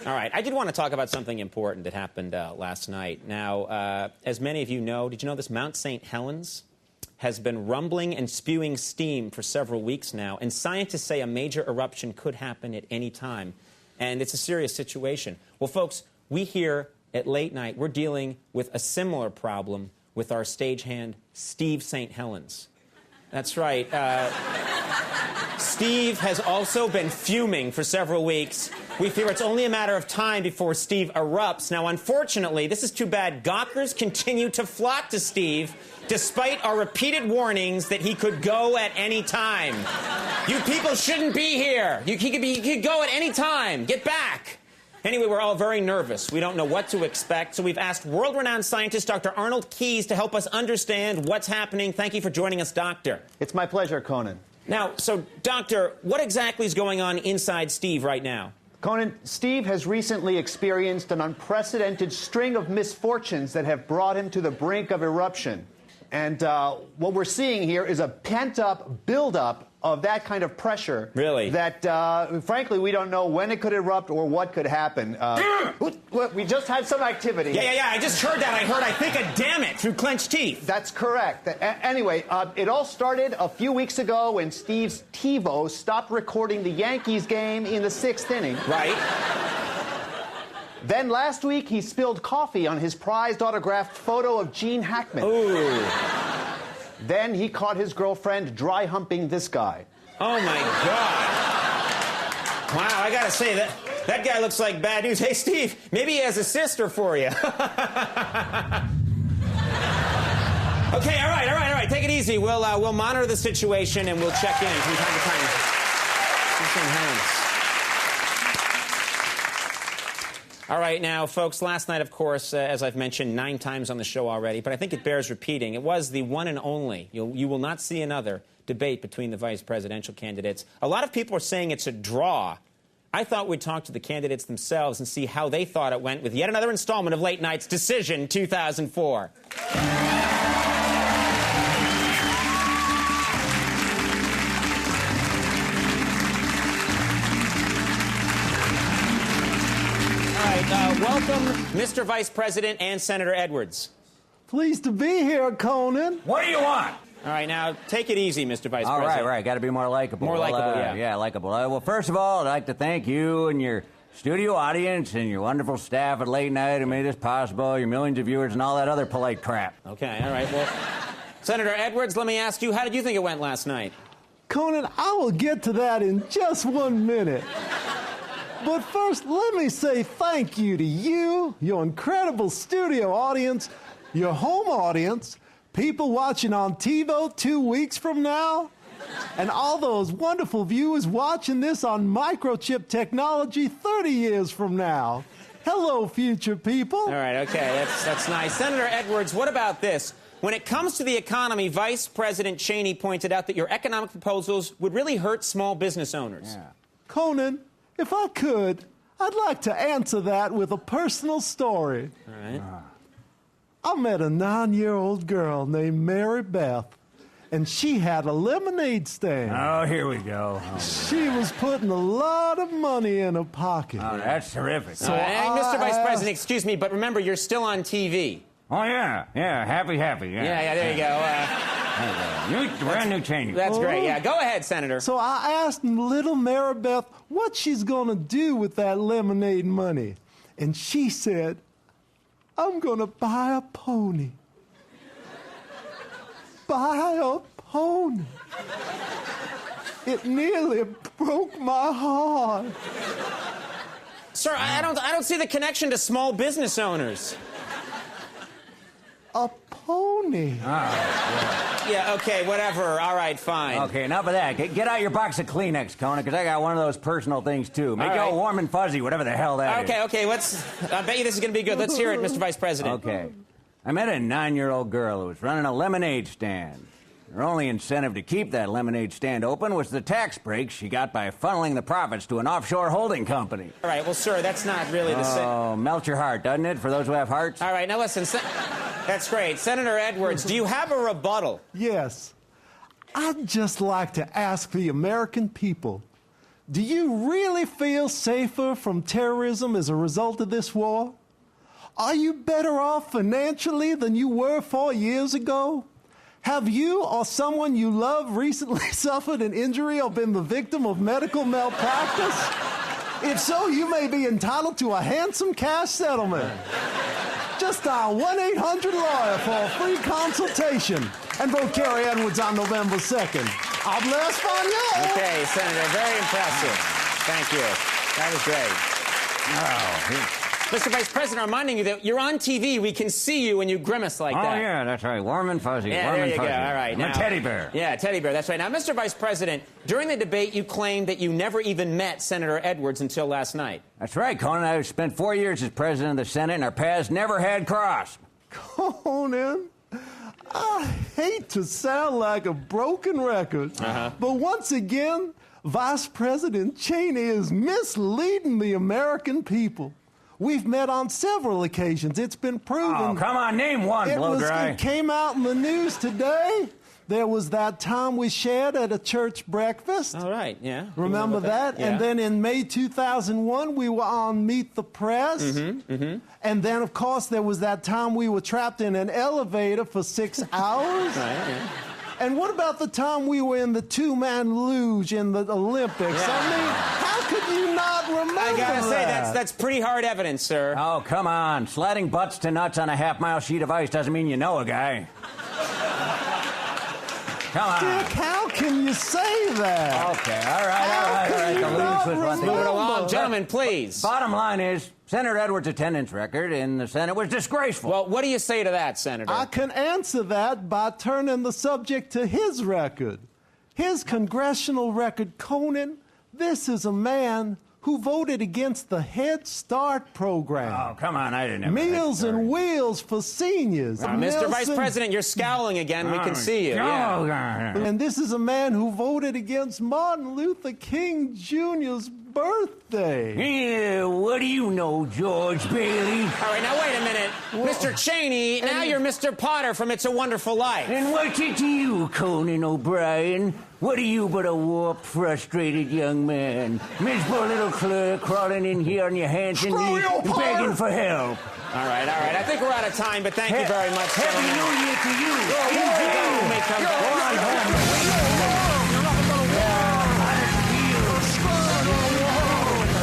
All right, I did want to talk about something important that happened last night. Now, as many of you know, did you know this Mount St. Helens has been rumbling and spewing steam for several weeks now, and scientists say a major eruption could happen at any time, and it's a serious situation. Well, folks, we here at Late Night, we're dealing with a similar problem with our stagehand, Steve St. Helens. That's right. Steve has also been fuming for several weeks. We fear it's only a matter of time before Steve erupts. Now, unfortunately, this is too bad. Gawkers continue to flock to Steve, despite our repeated warnings that he could go at any time. You people shouldn't be here. He could go at any time. Get back. Anyway, we're all very nervous. We don't know what to expect, so we've asked world-renowned scientist Dr. Arnold Keyes to help us understand what's happening. Thank you for joining us, Doctor. It's my pleasure, Conan. Now, so, Doctor, what exactly is going on inside Steve right now? Conan, Steve has recently experienced an unprecedented string of misfortunes that have brought him to the brink of eruption. And what we're seeing here is a pent-up buildup of that kind of pressure. Really? That, frankly, we don't know when it could erupt or what could happen. We just had some activity. Yeah, I just heard that. I think a damn it through clenched teeth. That's correct. Anyway, it all started a few weeks ago when Steve's TiVo stopped recording the Yankees game in the 6th inning. Right. Then last week, he spilled coffee on his prized autographed photo of Gene Hackman. Ooh. Then he caught his girlfriend dry humping this guy. Oh, my God. Wow, I gotta say, that guy looks like bad news. Hey, Steve, maybe he has a sister for you. Okay, all right. Take it easy. We'll monitor the situation, and we'll check in from time to time. All right, now, folks, last night, of course, as I've mentioned 9 times on the show already, but I think it bears repeating, it was the one and only, you will not see another, debate between the vice presidential candidates. A lot of people are saying it's a draw. I thought we'd talk to the candidates themselves and see how they thought it went with yet another installment of Late Night's Decision 2004. Welcome, Mr. Vice President and Senator Edwards. Pleased to be here, Conan. What do you want? All right, now, take it easy, Mr. Vice President. All right. Got to be more likable. More likable, yeah. Yeah, likable. Well, first of all, I'd like to thank you and your studio audience and your wonderful staff at Late Night who made this possible, your millions of viewers and all that other polite crap. Okay, all right. Well, Senator Edwards, let me ask you, how did you think it went last night? Conan, I will get to that in just 1 minute. But first, let me say thank you to you, your incredible studio audience, your home audience, people watching on TiVo 2 weeks from now, and all those wonderful viewers watching this on microchip technology 30 years from now. Hello, future people. All right, okay, that's nice. Senator Edwards, what about this? When it comes to the economy, Vice President Cheney pointed out that your economic proposals would really hurt small business owners. Yeah. Conan, if I could, I'd like to answer that with a personal story. All right. I met a 9-year-old girl named Mary Beth, and she had a lemonade stand. Oh, here we go. She was putting a lot of money in her pocket. Oh, that's terrific. So Hey, Mr. Vice asked- President, excuse me, but remember, you're still on TV. Oh, yeah. Happy. Yeah, there you go. Brand new Cheney. That's great. Yeah, go ahead, Senator. So I asked little Mary Beth what she's going to do with that lemonade money. And she said, I'm going to buy a pony. Buy a pony. It nearly broke my heart. Sir, I don't see the connection to small business owners. A pony. Yeah, okay, whatever. All right, fine. Okay, enough of that. Get out your box of Kleenex, Conan, because I got one of those personal things, too. Make All it right. all warm and fuzzy, whatever the hell that is. Okay, I bet you this is going to be good. Let's hear it, Mr. Vice President. Okay. I met a 9-year-old girl who was running a lemonade stand. Her only incentive to keep that lemonade stand open was the tax break she got by funneling the profits to an offshore holding company. All right, well, sir, that's not really the same. Oh, melt your heart, doesn't it, for those who have hearts? All right, now listen, that's great. Senator Edwards, do you have a rebuttal? Yes. I'd just like to ask the American people, Do you really feel safer from terrorism as a result of this war? Are you better off financially than you were 4 years ago? Have you or someone you love recently suffered an injury or been the victim of medical malpractice? If so, you may be entitled to a handsome cash settlement. Just dial 1-800-LAWYER for a free consultation and vote Carrie Edwards on November 2nd. Habla español. Okay, Senator, very impressive. Thank you. That was great. Oh, Mr. Vice President, I'm reminding you that you're on TV. We can see you when you grimace like that. Oh, yeah, that's right. Warm and fuzzy. Yeah, warm there and you fuzzy. go. All right. I'm Now, a teddy bear. Yeah, teddy bear. That's right. Now, Mr. Vice President, during the debate, you claimed that you never even met Senator Edwards until last night. That's right, Conan. I spent 4 years as president of the Senate, and our paths never had crossed. Conan, I hate to sound like a broken record, but once again, Vice President Cheney is misleading the American people. We've met on several occasions. It's been proven. Oh, come on, name one, blow-dry. It came out in the news today. There was that time we shared at a church breakfast. All right, yeah. Remember that? Yeah. And then in May 2001, we were on Meet the Press. And then, of course, there was that time we were trapped in an elevator for 6 hours. Right, yeah. And what about the time we were in the two-man luge in the Olympics? Yeah. I mean, how could you not remember I gotta say, that? that's pretty hard evidence, sir. Oh, come on. Sliding butts to nuts on a half-mile sheet of ice doesn't mean you know a guy. Come on. Dick, how can you say that? Okay, all right. can you The not luge was one thing. Move it along. remember? Gentlemen, please. Bottom line is, Senator Edwards' attendance record in the Senate was disgraceful. Well, what do you say to that, Senator? I can answer that by turning the subject to his record. His congressional record, Conan. This is a man who voted against the Head Start program. Oh, come on, I didn't have Meals and Wheels for seniors. Mr. Vice Nelson- President, you're scowling again. We can see you. Yeah. And this is a man who voted against Martin Luther King Jr.'s birthday. Yeah, what do you know, George Bailey? All right, now wait a minute. Mr. Cheney, now you're Mr. Potter from It's a Wonderful Life. And what's it to you, Conan O'Brien? What are you but a warped, frustrated young man? Miserable little clerk crawling in here on your hands and Screw knees, you, Potter! begging for help. All right. I think we're out of time, but thank you very much, Happy gentlemen. New Year to you. You may come back. Go on home.